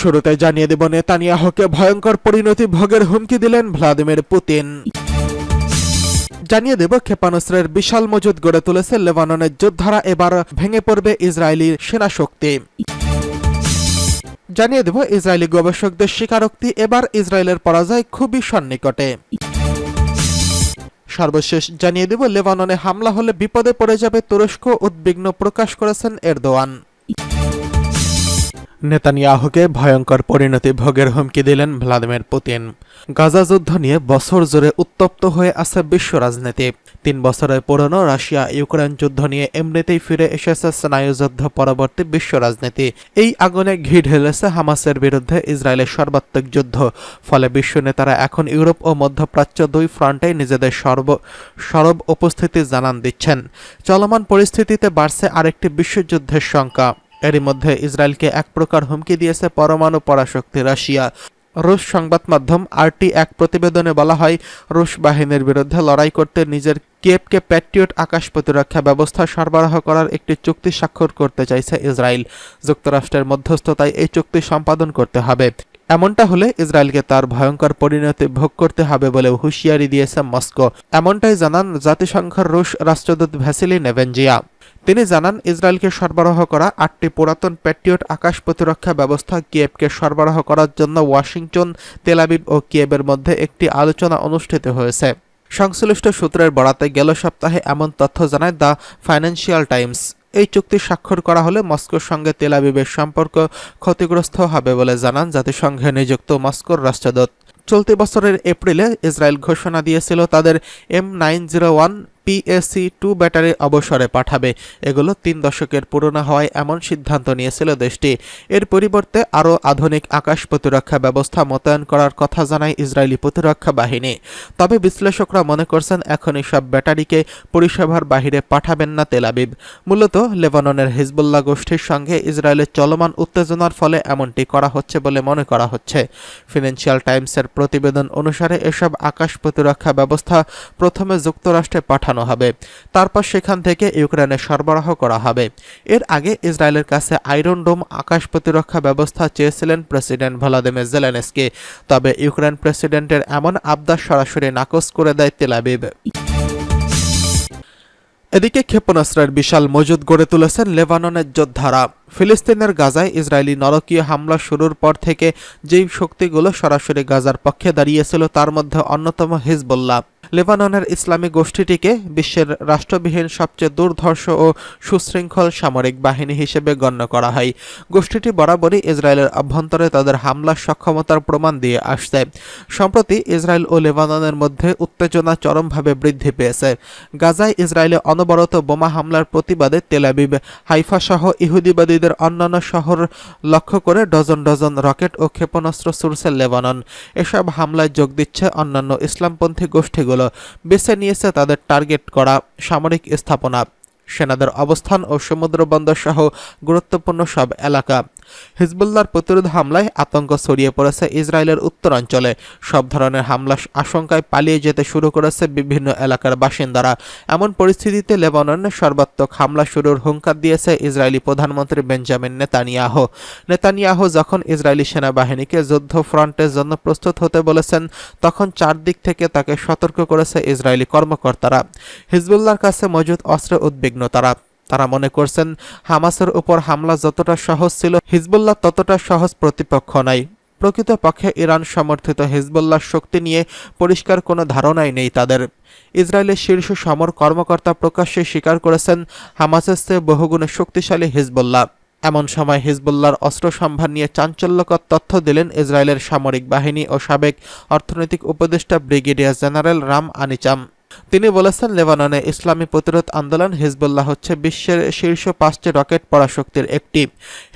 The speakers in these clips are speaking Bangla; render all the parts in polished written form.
শুরুতে জানিয়ে দেব, নেতানিয়াহুকে ভয়ঙ্কর পরিণতি ভোগের হুমকি দিলেন ভ্লাদিমির পুতিন। জানিয়ে দেব, ক্ষেপণাস্ত্রের বিশাল মজুদ গড়ে তুলেছে লেবাননের যোদ্ধারা, এবার ভেঙে পড়বে ইসরায়েলি সেনাশক্তি। জানিয়ে দেব, ইসরায়েলি গবেষকদের স্বীকারোক্তি, এবার ইসরায়েলের পরাজয় খুবই সন্নিকটে। সর্বশেষ জানিয়ে দেব, লেবাননে হামলা হলে বিপদে পড়ে যাবে তুরস্ক, উদ্বিগ্ন প্রকাশ করেছেন এরদোয়ান। নেতানিয়াহুকে ভয়ঙ্কর পরিণতি ভোগের হুমকি দিলেন ভ্লাদিমির পুতিন। গাজা যুদ্ধ নিয়ে বছর জুড়ে উত্তপ্ত হয়ে আছে বিশ্ব রাজনীতি। 3 বছরের পুরনো রাশিয়া ইউক্রেন যুদ্ধ নিয়ে এমনিতেই ফিরে এসেছে স্নায়ুযুদ্ধ পরবর্তী বিশ্ব রাজনীতি। এই আগুনে ঘি ঢেলেছে হামাসের বিরুদ্ধে ইসরায়েলের সর্বাত্মক যুদ্ধ। ফলে বিশ্ব নেতারা এখন ইউরোপ ও মধ্যপ্রাচ্য 2 ফ্রন্টে নিজেদের সরব উপস্থিতি জানান দিচ্ছেন। চলমান পরিস্থিতিতে বাড়ছে আরেকটি বিশ্বযুদ্ধের শঙ্কা। এরই মধ্যে ইসরায়েলকে এক প্রকার হুমকি দিয়েছে পরমাণু পরাশক্তি রাশিয়া। রুশ সংবাদ মাধ্যম আরটি এক প্রতিবেদনে বলা হয়, রুশ বাহিনীর বিরুদ্ধে লড়াই করতে নিজের কিয়েভকে প্যাট্রিয়ট আকাশ প্রতিরক্ষা ব্যবস্থা সরবরাহ করার একটি চুক্তি স্বাক্ষর করতে চাইছে ইসরায়েল। যুক্তরাষ্ট্রের মধ্যস্থতায় এই চুক্তি সম্পাদন করতে হবে। এমনটা হলে ইসরায়েলকে তার ভয়ঙ্কর পরিণতি ভোগ করতে হবে বলে হুঁশিয়ারি দিয়েছে মস্কো। এমনটাই জানান জাতিসংঘের রুশ রাষ্ট্রদূত ভ্যাসিলি নেভেনজিয়া। তিনি জানান, ইসরায়েলকে সরবরাহ করা 8টি পুরাতন প্যাট্রিয়ট আকাশ প্রতিরক্ষা ব্যবস্থা কিয়েভকে সরবরাহ করার জন্য ওয়াশিংটন, তেল আবিব ও কিয়েভের মধ্যে একটি আলোচনা অনুষ্ঠিত হয়েছে। সংশ্লিষ্ট সূত্রের বরাতে গেল সপ্তাহে এমন তথ্য জানায় দ্য ফাইন্যান্সিয়াল টাইমস। এই চুক্তি স্বাক্ষর করা হলে মস্কোর সঙ্গে তেল আবিবের সম্পর্ক ক্ষতিগ্রস্ত হবে বলে জানান জাতিসংঘে নিযুক্ত মস্কোর রাষ্ট্রদূত। চলতি বছরের এপ্রিলে ইসরায়েল ঘোষণা দিয়েছিল তাদের M901 PAC-2 ব্যাটারি অবসরে পাঠাবে। এগুলো 3 দশকের পুরনো হওয়ায় এমন সিদ্ধান্ত নিয়েছিল দেশটি। এর পরিবর্তে আরও আধুনিক আকাশ প্রতিরক্ষা ব্যবস্থা মোতায়েন করার কথা জানায় ইসরায়েলি প্রতিরক্ষা বাহিনী। তবে বিশ্লেষকরা মনে করছেন, এখন এসব ব্যাটারিকে পরিষেবার বাহিরে পাঠাবেন না তেল আবিব। মূলত লেবাননের হিজবুল্লাহ গোষ্ঠীর সঙ্গে ইসরায়েলের চলমান উত্তেজনার ফলে এমনটি করা হচ্ছে বলে মনে করা হচ্ছে। ফিনান্সিয়াল টাইমসের প্রতিবেদন অনুসারে এসব আকাশ প্রতিরক্ষা ব্যবস্থা প্রথমে যুক্তরাষ্ট্রে পাঠানো হবে, তারপর সেখান থেকে ইউক্রেনে সরবরাহ করা হবে। এর আগে ইসরায়েলের কাছে আয়রন ডোম আকাশ প্রতিরক্ষা ব্যবস্থা চেয়েছিলেন প্রেসিডেন্ট ভলোদিমির জেলেনস্কি। তবে ইউক্রেন প্রেসিডেন্টের এমন আবদার সরাসরি নাকচ করে দেয় তেল আবিব। এদিকে ক্ষেপণাস্ত্রের বিশাল মজুদ গড়ে তুলেছেন লেবাননের যোদ্ধারা। ফিলিস্তিনের গাজায় ইসরায়েলি নরকীয় হামলা শুরুর পর থেকে যেই শক্তিগুলো সরাসরি গাজার পক্ষে দাঁড়িয়েছিল তার মধ্যে অন্যতম হিজবুল্লাহ। লেবাননের ইসলামী গোষ্ঠীটিকে বিশ্বের রাষ্ট্রবিহীন সবচেয়ে দুর্ধর্ষ ও সুশৃঙ্খল সামরিক বাহিনী হিসেবে গণ্য করা হয়। গোষ্ঠীটি বরাবরই ইসরায়েলের অভ্যন্তরে তাদের হামলার সক্ষমতার প্রমাণ দিয়ে আসছে। সম্প্রতি ইসরায়েল ও লেবাননের মধ্যে উত্তেজনা চরমভাবে বৃদ্ধি পেয়েছে। গাজায় ইসরায়েলে অনবরত বোমা হামলার প্রতিবাদে তেল আবিব, হাইফা সহ ইহুদিবাদীদের অন্যান্য শহর লক্ষ্য করে ডজন ডজন রকেট ও ক্ষেপণাস্ত্র ছুড়ছে লেবানন। এসব হামলায় যোগ দিচ্ছে অন্যান্য ইসলামপন্থী গোষ্ঠীগুলো। বেছে নিয়েছে তাদের টার্গেট করা সামরিক স্থাপনা, সেনাদের অবস্থান ও সমুদ্র বন্দর সহ গুরুত্বপূর্ণ সব এলাকা। হিজবুল্লাহর প্রতিরোধ হামলায় আতঙ্ক ছড়িয়ে পড়েছে ইসরায়েলের উত্তরাঞ্চলে। সব ধরনের হামলার আশঙ্কায় পালিয়ে যেতে শুরু করেছে বিভিন্ন এলাকার বাসিন্দারা। এমন পরিস্থিতিতে লেবাননে সর্বাত্মক হামলা শুরুর হুঙ্কার দিয়েছে ইসরায়েলি প্রধানমন্ত্রী বেঞ্জামিন নেতানিয়াহু যখন ইসরায়েলি সেনাবাহিনীকে যুদ্ধ ফ্রন্টের জন্য প্রস্তুত হতে বলেছেন, তখন চারদিক থেকে তাকে সতর্ক করেছে ইসরায়েলি কর্মকর্তারা। হিজবুল্লাহর কাছে মজুদ অস্ত্রে উদ্বিগ্ন তারা মনে করছেন, হামাসের উপর হামলা যতটা সহজ ছিল, হিজবুল্লাহ ততটা সহজ প্রতিপক্ষ নাই। প্রকৃতপক্ষে ইরান সমর্থিত হিজবুল্লাহর শক্তি নিয়ে পরিষ্কার কোনো ধারণাই নেই তাদের। ইসরায়েলের শীর্ষ সমর কর্মকর্তা প্রকাশ্যে স্বীকার করেছেন, হামাসের চেয়ে বহুগুণে শক্তিশালী হিজবুল্লাহ। এমন সময় হিজবুল্লাহর অস্ত্র সম্ভার নিয়ে চাঞ্চল্যকর তথ্য দিলেন ইসরায়েলের সামরিক বাহিনী ও সাবেক অর্থনৈতিক উপদেষ্টা ব্রিগেডিয়ার জেনারেল রাম আনিচাম। তিনি বলেছেন, লেবাননে ইসলামী প্রতিরোধ আন্দোলন হিজবুল্লাহ হচ্ছে বিশ্বের শীর্ষ 5টি রকেট পরাশক্তির একটি।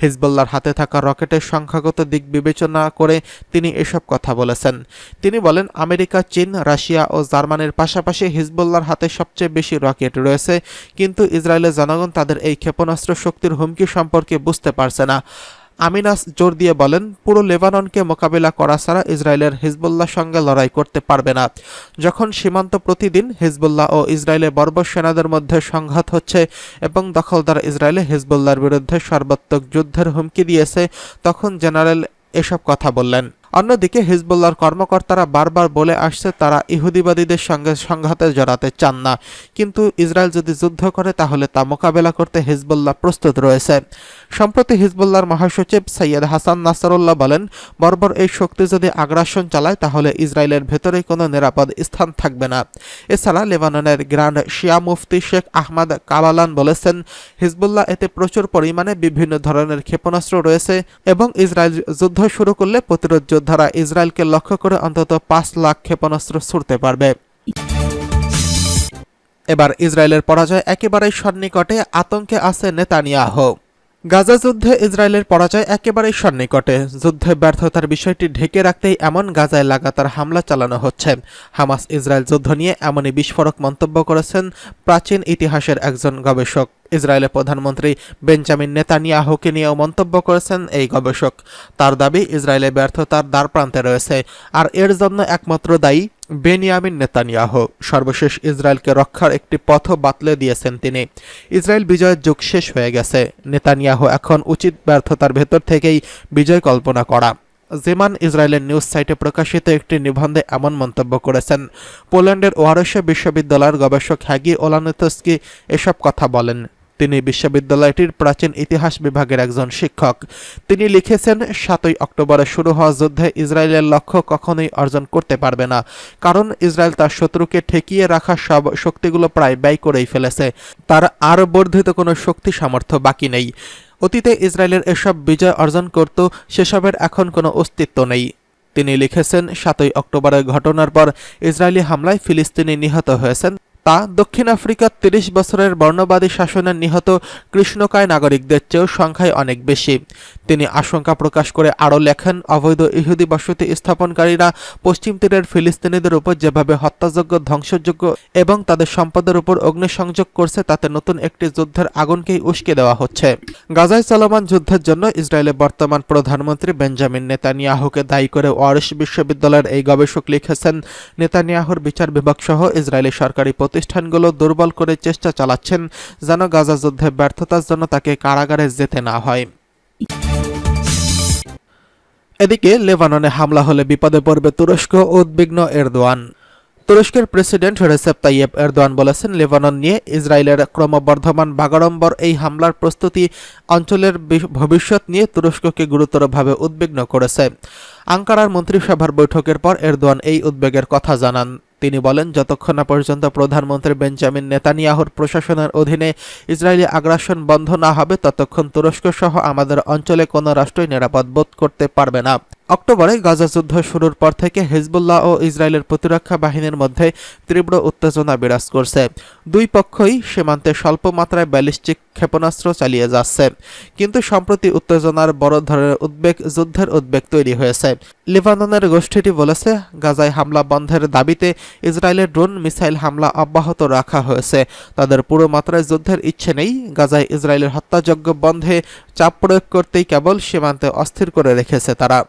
হিজবুল্লাহর হাতে থাকা রকেটের সংখ্যাগত দিক বিবেচনা করে তিনি এসব কথা বলেছেন। তিনি বলেন, আমেরিকা, চীন, রাশিয়া ও জার্মানির পাশাপাশি হিজবুল্লাহর হাতে সবচেয়ে বেশি রকেট রয়েছে, কিন্তু ইসরায়েলের জনগণ তাদের এই ক্ষেপণাস্ত্র শক্তির হুমকি সম্পর্কে বুঝতে পারছে না। আমিনাস জোর দিয়ে বলেন, পুরো লেবাননকে মোকাবিলা করা ছাড়া ইসরায়েলের হিজবুল্লাহর সঙ্গে লড়াই করতে পারবে না। যখন সীমান্ত প্রতিদিন হিজবুল্লাহ ও ইসরায়েলের বর্বর সেনাদের মধ্যে সংঘাত হচ্ছে এবং দখলদার ইসরায়েলে হিজবুল্লাহর বিরুদ্ধে সর্বাত্মক যুদ্ধের হুমকি দিয়েছে, তখন জেনারেল এসব কথা বললেন। অন্যদিকে হিজবুল্লাহর কর্মকর্তারা বারবার বলে আসছে তারা ইহুদিবাদীদের সঙ্গে সংঘাতে জড়াতে চান না, কিন্তু ইসরায়েল যদি যুদ্ধ করে তাহলে তা মোকাবেলা করতে হিজবুল্লাহ প্রস্তুত রয়েছে। সম্প্রতি হিজবুল্লাহর মহাসচিব সৈয়দ হাসান নাসরুল্লাহ বলেন, বর্বর এই শক্তি যদি আগ্রাসন চালায় তাহলে ইসরায়েলের ভেতরে কোনো নিরাপদ স্থান থাকবে না। এছাড়া লেবাননের গ্র্যান্ড শিয়া মুফতি শেখ আহমদ কালালান বলেছেন, হিজবুল্লাহ এতে প্রচুর পরিমাণে বিভিন্ন ধরনের ক্ষেপণাস্ত্র রয়েছে এবং ইসরায়েল যুদ্ধ শুরু করলে প্রতিরোধ যোদ্ধারা ইসরায়েলকে লক্ষ্য করে অন্তত 5 লাখ ক্ষেপণাস্ত্র ছুড়তে পারবে। এবার ইসরায়েলের পরাজয় একেবারেই সন্নিকটে, আতঙ্কে আছে নেতানিয়াহু। গাজা যুদ্ধে ইসরায়েলের পরাজয় একেবারেই সন্নিকটে। যুদ্ধে ব্যর্থতার বিষয়টি ঢেকে রাখতেই এমন গাজায় লাগাতার হামলা চালানো হচ্ছে। হামাস ইসরায়েল যুদ্ধ নিয়ে এমনই বিস্ফোরক মন্তব্য করেছেন প্রাচীন ইতিহাসের একজন গবেষক। ইসরায়েলের প্রধানমন্ত্রী বেঞ্জামিন নেতানিয়াহুকে নিয়েও মন্তব্য করেছেন এই গবেষক। তার দাবি ইসরায়েলের ব্যর্থতার দ্বারপ্রান্তে রয়েছে, আর এর জন্য একমাত্র দায়ী বেনিয়ামিন নেতানিয়াহু। সর্বশেষ ইসরায়েলকে রক্ষার একটি পথও বাতলে দিয়েছেন তিনি। ইসরায়েল বিজয়ের যুগ শেষ হয়ে গেছে, নেতানিয়াহু এখন উচিত ব্যর্থতার ভেতর থেকেই বিজয় কল্পনা করা। জেমান ইসরায়েলের নিউজ সাইটে প্রকাশিত একটি নিবন্ধে এমন মন্তব্য করেছেন। পোল্যান্ডের ওয়ারশা বিশ্ববিদ্যালয়ের গবেষক হ্যাগি ওলানেতস্কি এসব কথা বলেন। তিনি বিশ্ববিদ্যালয়টির প্রাচীন ইতিহাস বিভাগের একজন শিক্ষক। তিনি লিখেছেন, 7ই অক্টোবরে শুরু হওয়া যুদ্ধে ইসরায়েলের লক্ষ্য কখনোই অর্জন করতে পারবে না, কারণ ইসরায়েল তার শত্রুকে ঠেকিয়ে রাখা সব শক্তিগুলো প্রায় ব্যয় করেই ফেলেছে। তার আরও বর্ধিত কোনো শক্তি সামর্থ্য বাকি নেই। অতীতে ইসরায়েলের এসব বিজয় অর্জন করত, সেসবের এখন কোনো অস্তিত্ব নেই। তিনি লিখেছেন, 7ই অক্টোবরের ঘটনার পর ইসরায়েলি হামলায় ফিলিস্তিনি নিহত হয়েছেন। তা দক্ষিণ আফ্রিকার 30 বছরের বর্ণবাদী শাসনের নিহত কৃষ্ণকায় নাগরিকদের চেয়েও সংখ্যায় অনেক বেশি। তিনি আশঙ্কা প্রকাশ করে আরও লেখেন, অবৈধ ইহুদি বসতি স্থাপনকারীরা পশ্চিম তীরের ফিলিস্তিনিদের উপর যেভাবে হত্যাযোগ্য, ধ্বংসযোগ্য এবং তাদের সম্পদের উপর অগ্নিসংযোগ করছে, তাতে নতুন একটি যুদ্ধের আগুনকেই উস্কে দেওয়া হচ্ছে। গাজায় চলমান যুদ্ধের জন্য ইসরায়েলের বর্তমান প্রধানমন্ত্রী বেঞ্জামিন নেতানিয়াহুকে দায়ী করে ওয়ারশ বিশ্ববিদ্যালয়ের এই গবেষক লিখেছেন, নেতানিয়াহুর বিচার বিভাগ সহ ইসরায়েলি সরকারি প্রতিষ্ঠানগুলো দুর্বল করে চেষ্টা চালাচ্ছেন যেন গাজা যুদ্ধে ব্যর্থতার জন্য তাকে কারাগারে যেতে না হয়। এদিকে লেবাননে হামলা হলে বিপদে পড়বে তুরস্ক, উদ্বিগ্ন এরদোয়ান। তুরস্কের প্রেসিডেন্ট রেসেপ তাইয়েপ এরদোয়ান বলেছেন, লেবানন নিয়ে ইসরায়েলের ক্রমবর্ধমান বাগাড়ম্বর এই হামলার প্রস্তুতি অঞ্চলের ভবিষ্যৎ নিয়ে তুরস্ককে গুরুতরভাবে উদ্বিগ্ন করেছে। আঙ্কারার মন্ত্রিসভার বৈঠকের পর এরদোয়ান এই উদ্বেগের কথা জানান। তিনি বলেন, যতক্ষণ না পর্যন্ত প্রধানমন্ত্রী বেঞ্জামিন নেতানিয়াহুর প্রশাসনের অধীনে ইসরায়েলি আগ্রাসন বন্ধ না হবে, ততক্ষণ তুরস্ক সহ আমাদের অঞ্চলে কোনো রাষ্ট্রই নিরাপদ বোধ করতে পারবে না। অক্টোবরে গাজা যুদ্ধ শুরুর পর থেকে হিজবুল্লাহ ও ইসরায়েলের প্রতিরক্ষা বাহিনীর মধ্যে তীব্র উত্তেজনা বিরাজ করছে। দুই পক্ষই সীমান্তে স্বল্প মাত্রায় ব্যালিস্টিক ক্ষেপণাস্ত্র চালিয়ে যাচ্ছে, কিন্তু সম্প্রতি উত্তেজনার বড় ধরনের যুদ্ধের উদ্বেগ তৈরি হয়েছে। লেবাননের গোষ্ঠীটি বলেছে, গাজায় হামলা বন্ধের দাবিতে ইসরায়েলের ড্রোন মিসাইল হামলা অব্যাহত রাখা হয়েছে। তাদের পুরো মাত্রায় যুদ্ধের ইচ্ছে নেই। গাজায় ইসরায়েলের হত্যাযজ্ঞ বন্ধে চাপ প্রয়োগ করতেই কেবল সীমান্তে অস্থির করে রেখেছে তারা।